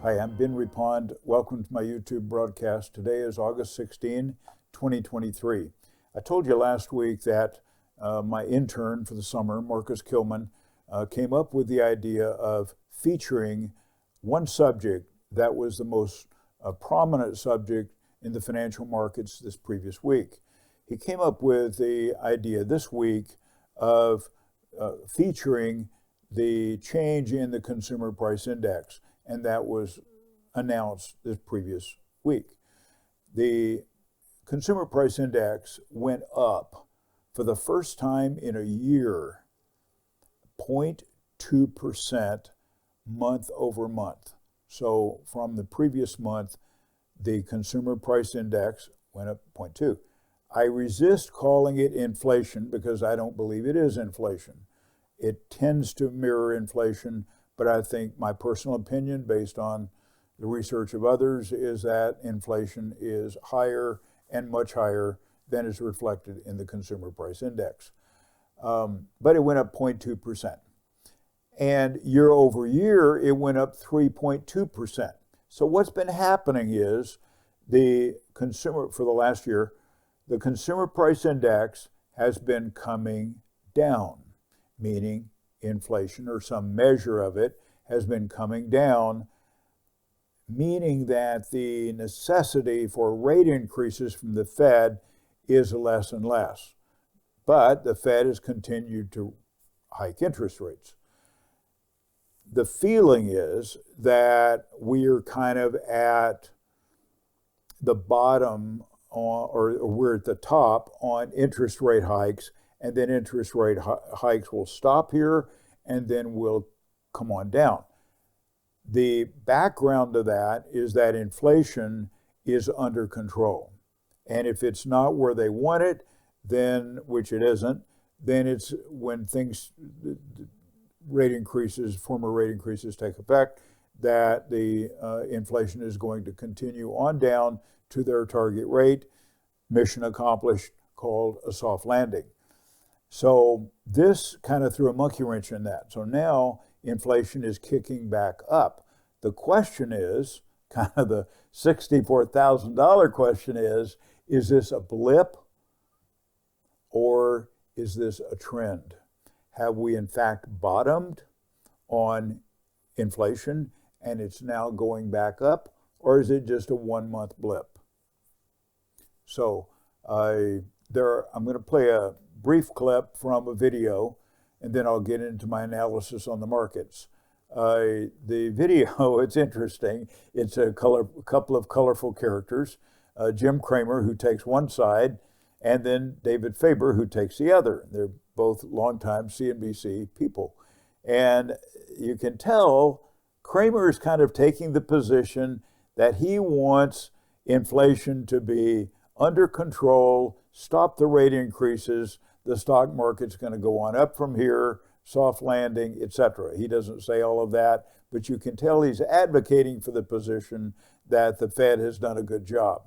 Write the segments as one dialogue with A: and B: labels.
A: Hi, I'm Ben Reppond. Welcome to my YouTube broadcast. Today is August 16, 2023. I told you last week that my intern for the summer, Marcus Kilman, came up with the idea of featuring one subject that was the most prominent subject in the financial markets this previous week. He came up with the idea this week of featuring the change in the consumer price index, and that was announced this previous week. The consumer price index went up for the first time in a year, 0.2% month over month. So from the previous month, the consumer price index went up 0.2. I resist calling it inflation because I don't believe it is inflation. It tends to mirror inflation, but I think my personal opinion, based on the research of others, is that inflation is higher and much higher than is reflected in the consumer price index. But it went up 0.2%. And year over year, it went up 3.2%. So what's been happening is the consumer, for the last year, the consumer price index has been coming down, meaning inflation or some measure of it has been coming down, meaning that the necessity for rate increases from the Fed is less and less. But the Fed has continued to hike interest rates. The feeling is that we're kind of at the bottom or we're at the top on interest rate hikes, and then interest rate hikes will stop here and then will come on down. The background to that is that inflation is under control. And if it's not where they want it, then, which it isn't, then it's when former rate increases take effect, that the inflation is going to continue on down to their target rate, mission accomplished, called a soft landing. So this kind of threw a monkey wrench in that. So now inflation is kicking back up. The question is, kind of the $64,000 question is this a blip or is this a trend? Have we in fact bottomed on inflation and it's now going back up, or is it just a 1 month blip? So I'm going to play a brief clip from a video, and then I'll get into my analysis on the markets. The video, it's interesting. It's a couple of colorful characters, Jim Cramer, who takes one side, and then David Faber, who takes the other. They're both longtime CNBC people. And you can tell Cramer is kind of taking the position that he wants inflation to be under control, stop the rate increases, the stock market's going to go on up from here, soft landing, etc. He doesn't say all of that, but you can tell he's advocating for the position that the Fed has done a good job.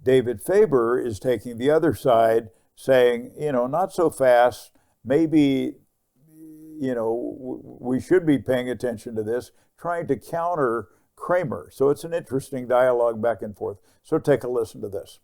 A: David Faber is taking the other side, saying, not so fast, maybe, we should be paying attention to this, trying to counter Cramer. So it's an interesting dialogue back and forth. So take a listen to this.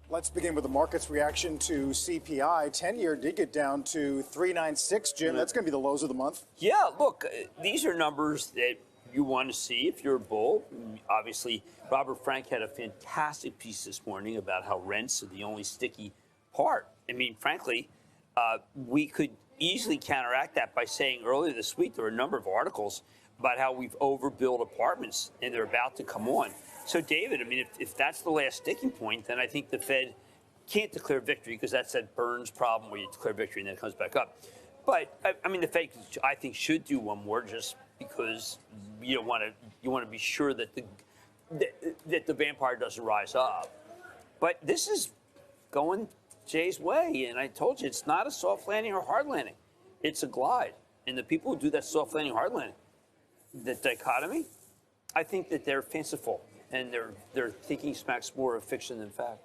B: Let's begin with the market's reaction to CPI. 10-year did get down to 3.96. Jim, that's going to be the lows of the month.
C: Yeah, look, these are numbers that you want to see if you're a bull. Obviously, Robert Frank had a fantastic piece this morning about how rents are the only sticky part. I mean, frankly, we could easily counteract that by saying earlier this week there were a number of articles about how we've overbuilt apartments and they're about to come on. So, David, I mean, if that's the last sticking point, then I think the Fed can't declare victory because that's that Burns problem where you declare victory and then it comes back up. But, I mean, the Fed, I think, should do one more just because you want to be sure that the vampire doesn't rise up. But this is going Jay's way, and I told you it's not a soft landing or hard landing. It's a glide. And the people who do that soft landing, hard landing, the dichotomy, I think that they're fanciful and they're thinking smacks more of fiction than fact.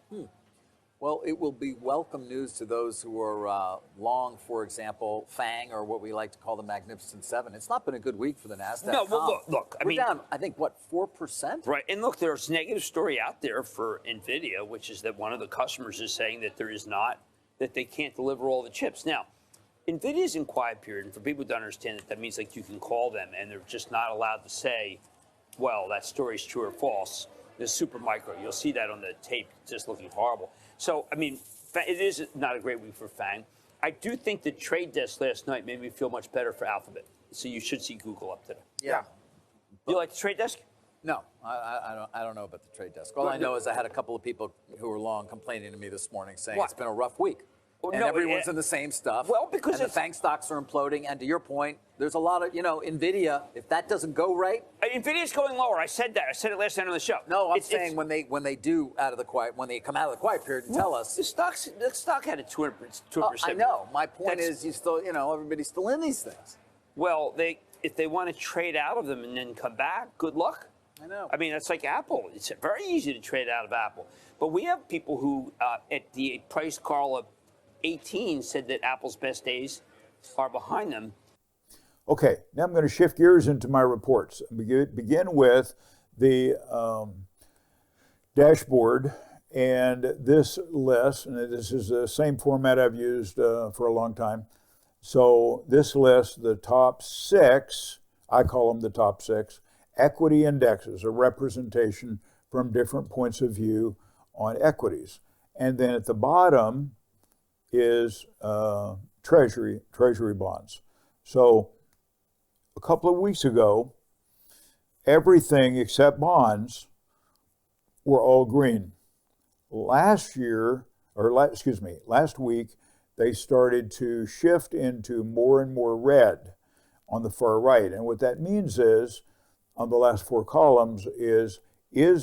D: Well, it will be welcome news to those who are long, for example, FANG, or what we like to call the Magnificent Seven. It's not been a good week for the NASDAQ.
C: No, well, look,
D: we're down, I think, what, 4%?
C: Right, and look, there's a negative story out there for NVIDIA, which is that one of the customers is saying that that they can't deliver all the chips. Now, NVIDIA's in quiet period, and for people to understand that means like you can call them, and they're just not allowed to say, well, that story's true or false. The super micro, you'll see that on the tape, just looking horrible. So, I mean, it is not a great week for FANG. I do think the trade desk last night made me feel much better for Alphabet. So you should see Google up today.
D: Yeah.
C: You like the trade desk?
D: No, I don't know about the trade desk. All I know is I had a couple of people who were long complaining to me this morning saying it's been a rough week. And everyone's in the same stuff.
C: Well, because
D: the FANG stocks are imploding. And to your point, there's a lot of, NVIDIA, if that doesn't go right.
C: NVIDIA's going lower. I said that. I said it last night on the show.
D: No, I'm saying when they come out of the quiet period and tell us.
C: The stock had a 200%.
D: I know. My point is you still, everybody's still in these things.
C: Well, if they want to trade out of them and then come back, good luck.
D: I know.
C: I mean, it's like Apple. It's very easy to trade out of Apple. But we have people who, at the price call of 18, said that Apple's best days are behind them.
A: Okay, now I'm going to shift gears into my reports. Begin with the dashboard and this list, and this is the same format I've used for a long time. So this list, the top 6, I call them the top 6, equity indexes, a representation from different points of view on equities. And then at the bottom is treasury bonds. So a couple of weeks ago, everything except bonds were all green. Last week, they started to shift into more and more red on the far right. And what that means is, on the last 4 columns, is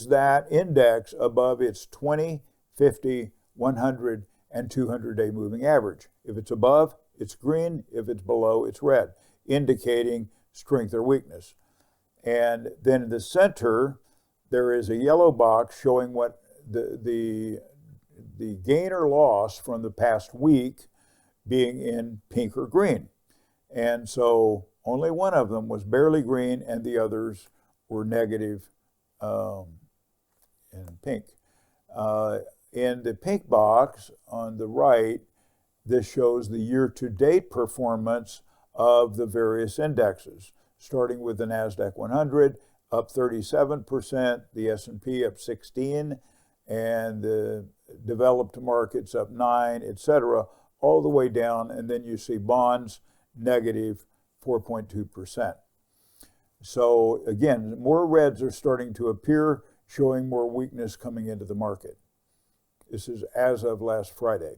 A: that index above its 20, 50, 100, and 200-day moving average? If it's above, it's green. If it's below, it's red, indicating strength or weakness. And then in the center, there is a yellow box showing what the gain or loss from the past week being in pink or green. And so only one of them was barely green, and the others were negative in pink. In the pink box on the right, this shows the year-to-date performance of the various indexes, starting with the NASDAQ 100, up 37%, the S&P up 16%, and the developed markets up 9%, etc., all the way down, and then you see bonds negative 4.2%. So again, more reds are starting to appear, showing more weakness coming into the market. This is as of last Friday.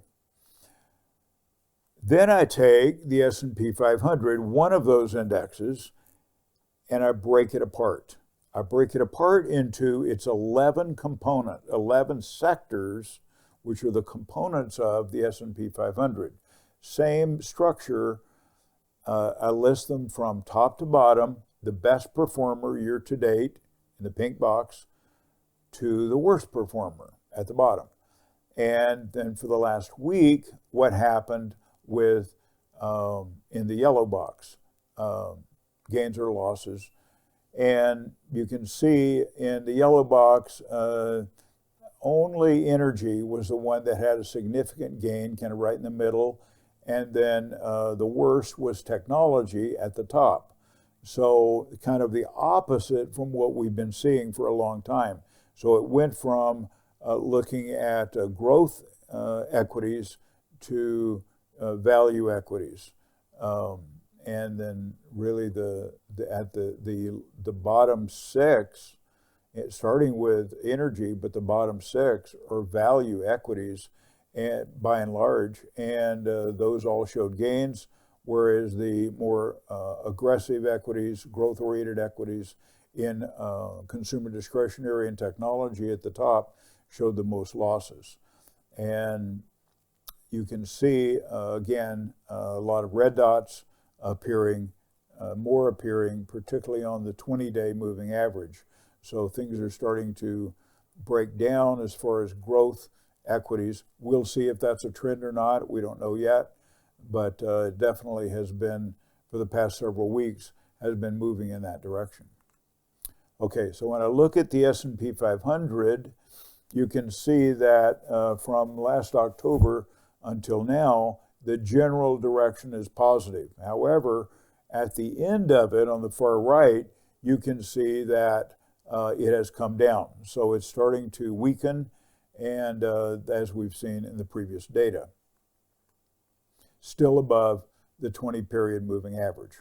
A: Then I take the S&P 500, one of those indexes, and I break it apart. I break it apart into its 11 sectors, which are the components of the S&P 500. Same structure. I list them from top to bottom, the best performer year to date in the pink box to the worst performer at the bottom. And then for the last week, what happened with, in the yellow box, gains or losses. And you can see in the yellow box, only energy was the one that had a significant gain, kind of right in the middle. And then the worst was technology at the top. So kind of the opposite from what we've been seeing for a long time. So it went from looking at growth equities to value equities. And then really at the bottom 6, starting with energy, but the bottom 6 are value equities, and by and large, and those all showed gains, whereas the more aggressive equities, growth-oriented equities in consumer discretionary and technology at the top showed the most losses. And you can see, again, a lot of red dots appearing, more appearing, particularly on the 20-day moving average. So things are starting to break down as far as growth equities. We'll see if that's a trend or not. We don't know yet, but it definitely has been, for the past several weeks, has been moving in that direction. Okay, so when I look at the S&P 500, you can see that from last October until now, the general direction is positive. However, at the end of it, on the far right, you can see that it has come down. So it's starting to weaken, and as we've seen in the previous data, still above the 20-period moving average.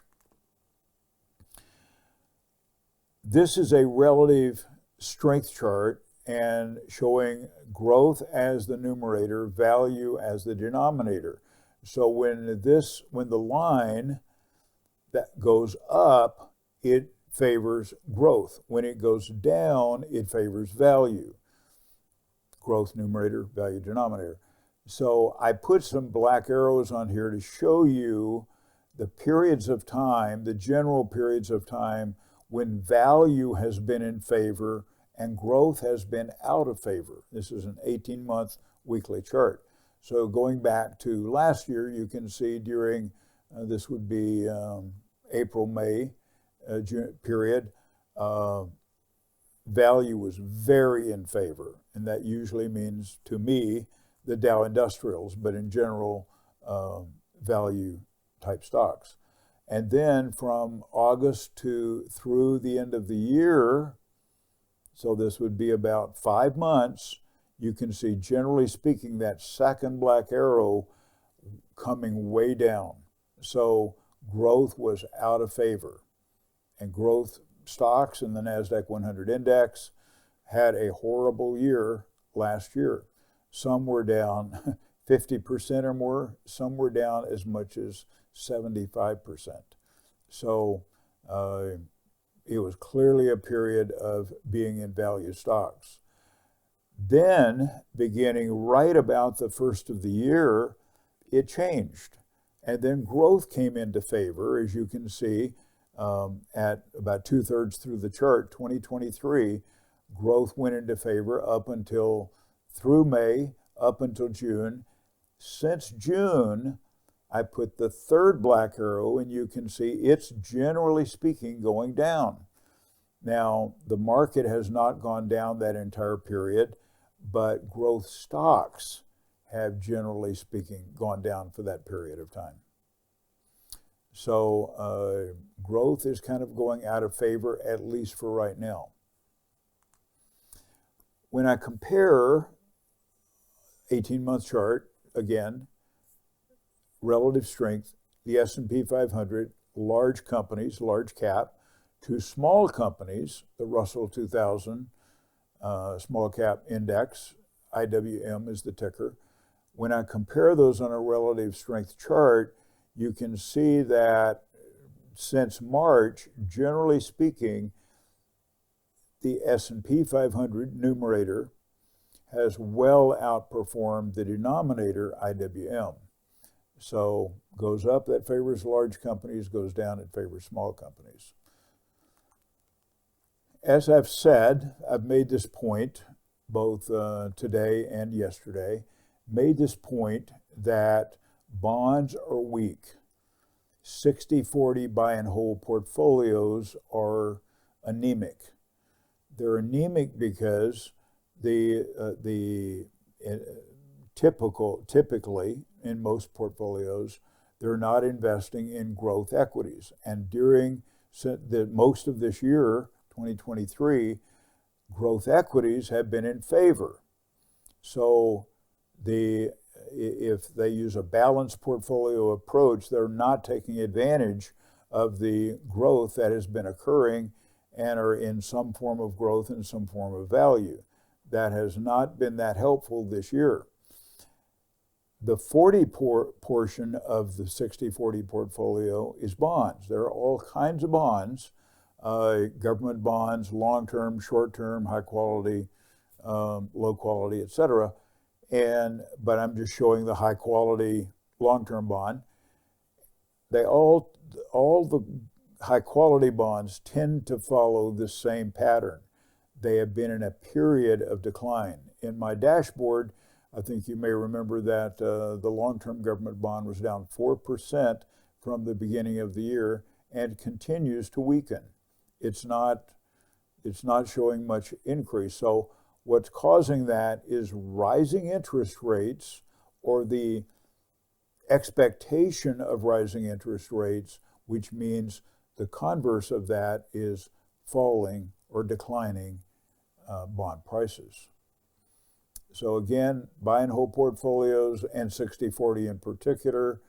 A: This is a relative strength chart and showing growth as the numerator, value as the denominator. So when the line that goes up, it favors growth. When it goes down, it favors value. Growth numerator, value denominator. So I put some black arrows on here to show you the periods of time, the general periods of time when value has been in favor and growth has been out of favor. This is an 18-month weekly chart. So going back to last year, you can see during, this would be April, May period, value was very in favor. And that usually means, to me, the Dow Industrials, but in general, value type stocks. And then from August through the end of the year, so this would be about 5 months, you can see, generally speaking, that second black arrow coming way down. So growth was out of favor. And growth stocks in the NASDAQ 100 index had a horrible year last year. Some were down 50% or more. Some were down as much as 75%. So it was clearly a period of being in value stocks. Then, beginning right about the first of the year, it changed. And then growth came into favor, as you can see, at about 2/3 through the chart, 2023, growth went into favor up until through May, up until June. Since June, I put the third black arrow, and you can see it's, generally speaking, going down. Now, the market has not gone down that entire period, but growth stocks have, generally speaking, gone down for that period of time. So growth is kind of going out of favor, at least for right now. When I compare 18-month chart, again, relative strength, the S&P 500, large companies, large cap, to small companies, the Russell 2000 small cap index, IWM is the ticker. When I compare those on a relative strength chart, you can see that since March, generally speaking, the S&P 500 numerator has well outperformed the denominator, IWM. So goes up, that favors large companies, goes down, it favors small companies. As I've said, I've made this point both today and yesterday, made this point that bonds are weak. 60-40 buy and hold portfolios are anemic. They're anemic because typically in most portfolios, they're not investing in growth equities. And during most of this year, 2023, growth equities have been in favor. So if they use a balanced portfolio approach, they're not taking advantage of the growth that has been occurring and are in some form of growth and some form of value. That has not been that helpful this year. The 40 portion of the 60-40 portfolio is bonds. There are all kinds of bonds, government bonds, long-term, short-term, high quality, low quality, etc. But I'm just showing the high quality long-term bond. All the high quality bonds tend to follow the same pattern. They have been in a period of decline. In my dashboard, I think you may remember that the long-term government bond was down 4% from the beginning of the year and continues to weaken. It's not showing much increase. So what's causing that is rising interest rates, or the expectation of rising interest rates, which means the converse of that is falling or declining bond prices. So again, buy and hold portfolios, and 60/40 in particular,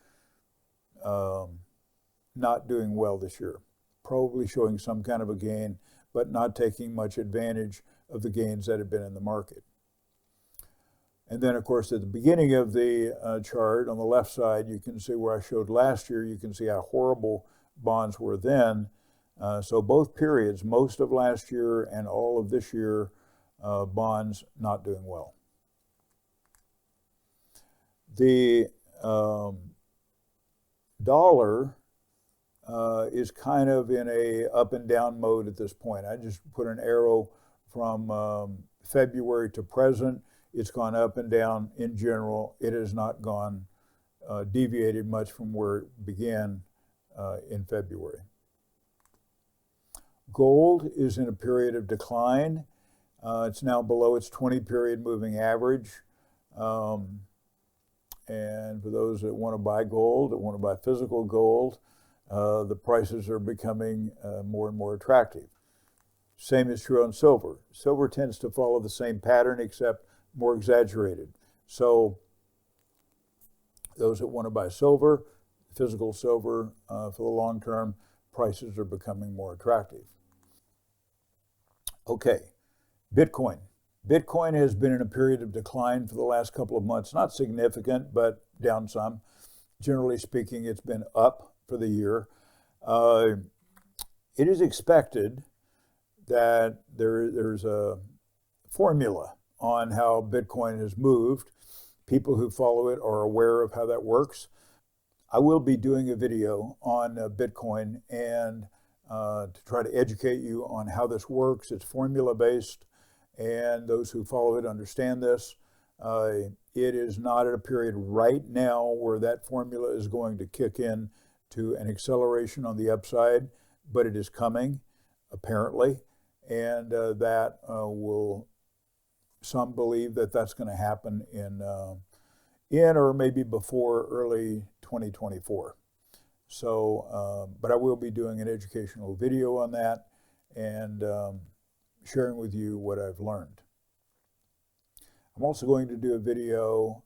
A: not doing well this year. Probably showing some kind of a gain, but not taking much advantage of the gains that have been in the market. And then, of course, at the beginning of the chart on the left side, you can see where I showed last year. You can see how horrible bonds were then. So both periods, most of last year and all of this year, bonds not doing well. The dollar is kind of in a up and down mode at this point. I just put an arrow from February to present. It's gone up and down in general. It has not gone deviated much from where it began in February. Gold is in a period of decline. It's now below its 20-period moving average. And for those that want to buy gold, that want to buy physical gold, the prices are becoming more and more attractive. Same is true on silver. Silver tends to follow the same pattern, except more exaggerated. So those that want to buy silver, physical silver for the long term, prices are becoming more attractive. Okay, Bitcoin. Bitcoin has been in a period of decline for the last couple of months. Not significant, but down some. Generally speaking, it's been up for the year. It is expected that there's a formula on how Bitcoin has moved. People who follow it are aware of how that works. I will be doing a video on Bitcoin and to try to educate you on how this works. It's formula-based, and those who follow it understand this. It is not at a period right now where that formula is going to kick in to an acceleration on the upside, but it is coming, apparently, and that will, some believe that that's going to happen in or maybe before early 2024. So, but I will be doing an educational video on that and sharing with you what I've learned. I'm also going to do a video,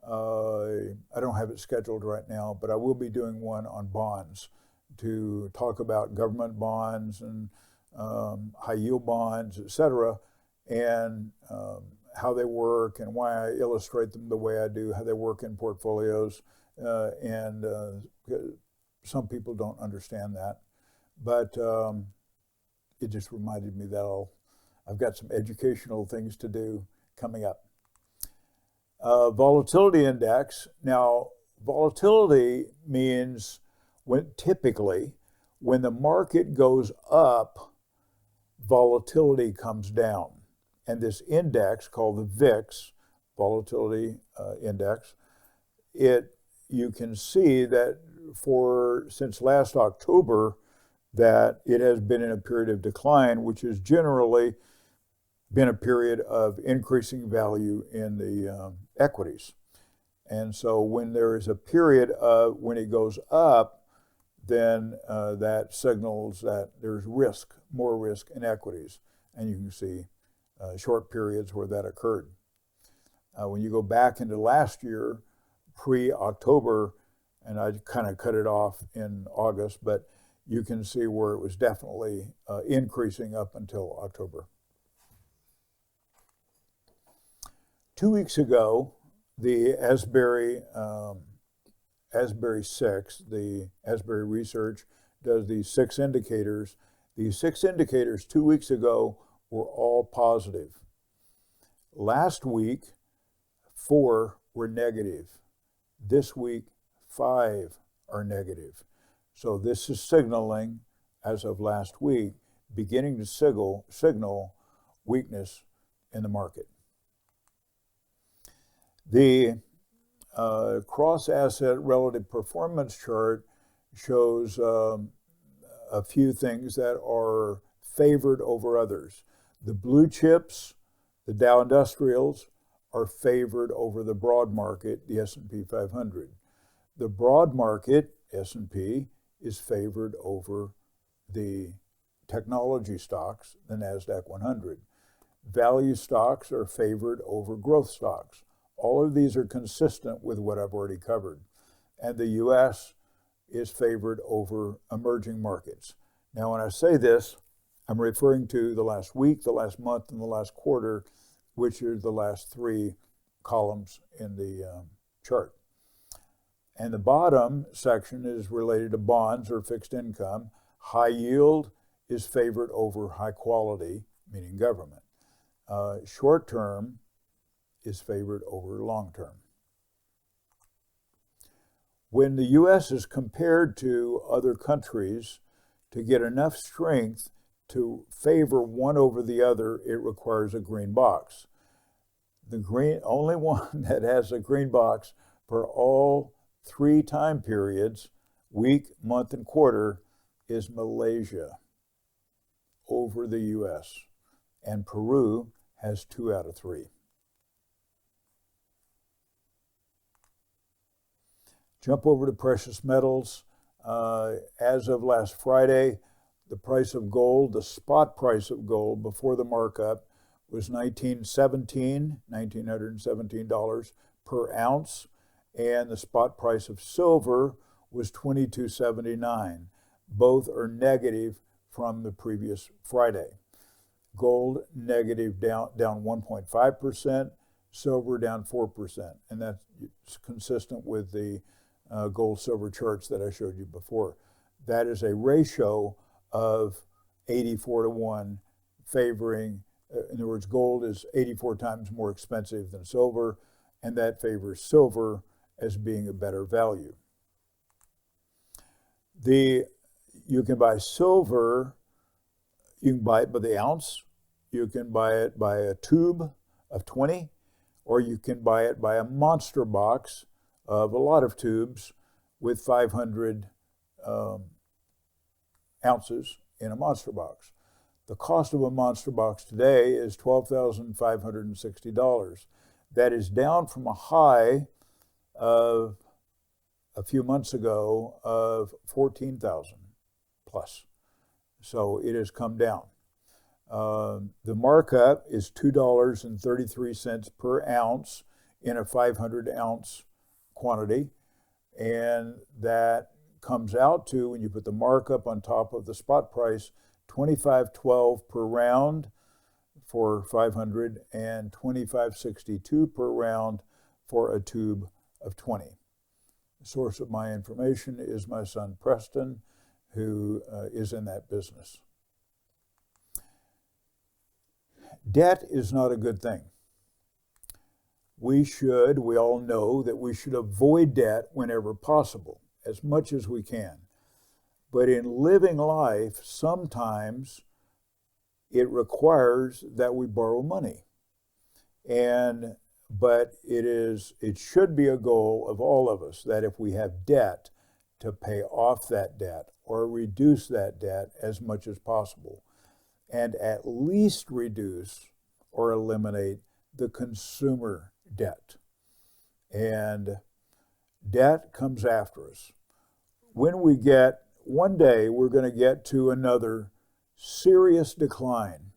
A: I don't have it scheduled right now, but I will be doing one on bonds to talk about government bonds and high yield bonds, etc., and how they work and why I illustrate them the way I do, how they work in portfolios, and some people don't understand that, but it just reminded me that I've got some educational things to do coming up. Volatility index. Now, volatility means typically when the market goes up, volatility comes down. And this index called the VIX, volatility index, you can see that since last October that it has been in a period of decline, which has generally been a period of increasing value in the equities. And so when there is a period of when it goes up, then that signals that there's risk, more risk in equities. And you can see short periods where that occurred. When you go back into last year, pre-October, and I kind of cut it off in August, but you can see where it was definitely increasing up until October. 2 weeks ago, the Asbury 6, the Asbury Research does these 6 indicators. These 6 indicators 2 weeks ago were all positive. Last week, 4 were negative. This week, 5 are negative. So this is signaling, as of last week, beginning to signal weakness in the market. The cross-asset relative performance chart shows a few things that are favored over others. The blue chips, the Dow Industrials, are favored over the broad market, the S&P 500. The broad market, S&P, is favored over the technology stocks, the NASDAQ 100. Value stocks are favored over growth stocks. All of these are consistent with what I've already covered. And the U.S. is favored over emerging markets. Now, when I say this, I'm referring to the last week, the last month, and the last quarter, which are the last three columns in the chart. And the bottom section is related to bonds or fixed income. High yield is favored over high quality, meaning government. Short term is favored over long term. When the U.S. is compared to other countries, to get enough strength to favor one over the other, it requires a green box. The only one that has a green box for all three time periods, week, month, and quarter, is Malaysia over the U.S. And Peru has 2 out of 3. Jump over to precious metals. As of last Friday, the price of gold, the spot price of gold before the markup, was $1,917 per ounce, and the spot price of silver was $22.79. Both are negative from the previous Friday. Gold negative down 1.5%, silver down 4%, and that's consistent with the gold-silver charts that I showed you before. That is a ratio of 84 to 1 favoring, in other words, gold is 84 times more expensive than silver, and that favors silver as being a better value. You can buy silver, you can buy it by the ounce, you can buy it by a tube of 20, or you can buy it by a monster box of a lot of tubes with 500 ounces in a monster box. The cost of a monster box today is $12,560. That is down from a high of a few months ago of 14,000 plus. So it has come down. The markup is $2.33 per ounce in a 500 ounce quantity, and that comes out to, when you put the markup on top of the spot price, $25.12 per round for 500 and $25.62 per round for a tube of 20. The source of my information is my son Preston, who is in that business. Debt is not a good thing. We all know that we should avoid debt whenever possible, as much as we can. But in living life, sometimes it requires that we borrow money. But it should be a goal of all of us that if we have debt, to pay off that debt or reduce that debt as much as possible, and at least reduce or eliminate the consumer debt. And debt comes after us. One day we're going to get to another serious decline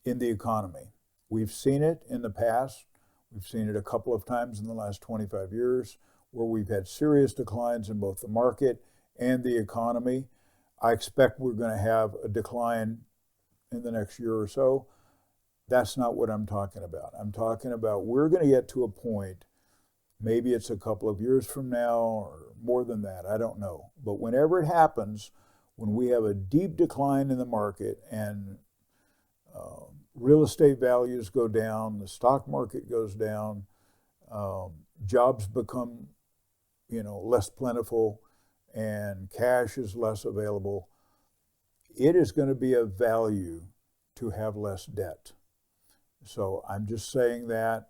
A: in the economy. We've seen it in the past. We've seen it a couple of times in the last 25 years where we've had serious declines in both the market and the economy. I expect we're going to have a decline in the next year or so. That's not what I'm talking about. I'm talking about we're going to get to a point, maybe it's a couple of years from now or more than that, I don't know. But whenever it happens, when we have a deep decline in the market and real estate values go down, the stock market goes down, jobs become less plentiful, and cash is less available, it is going to be of value to have less debt. So I'm just saying that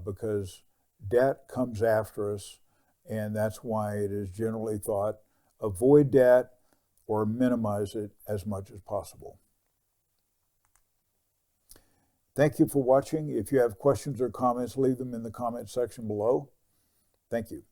A: because debt comes after us, and that's why it is generally thought avoid debt or minimize it as much as possible. Thank you for watching. If you have questions or comments, leave them in the comment section below. Thank you.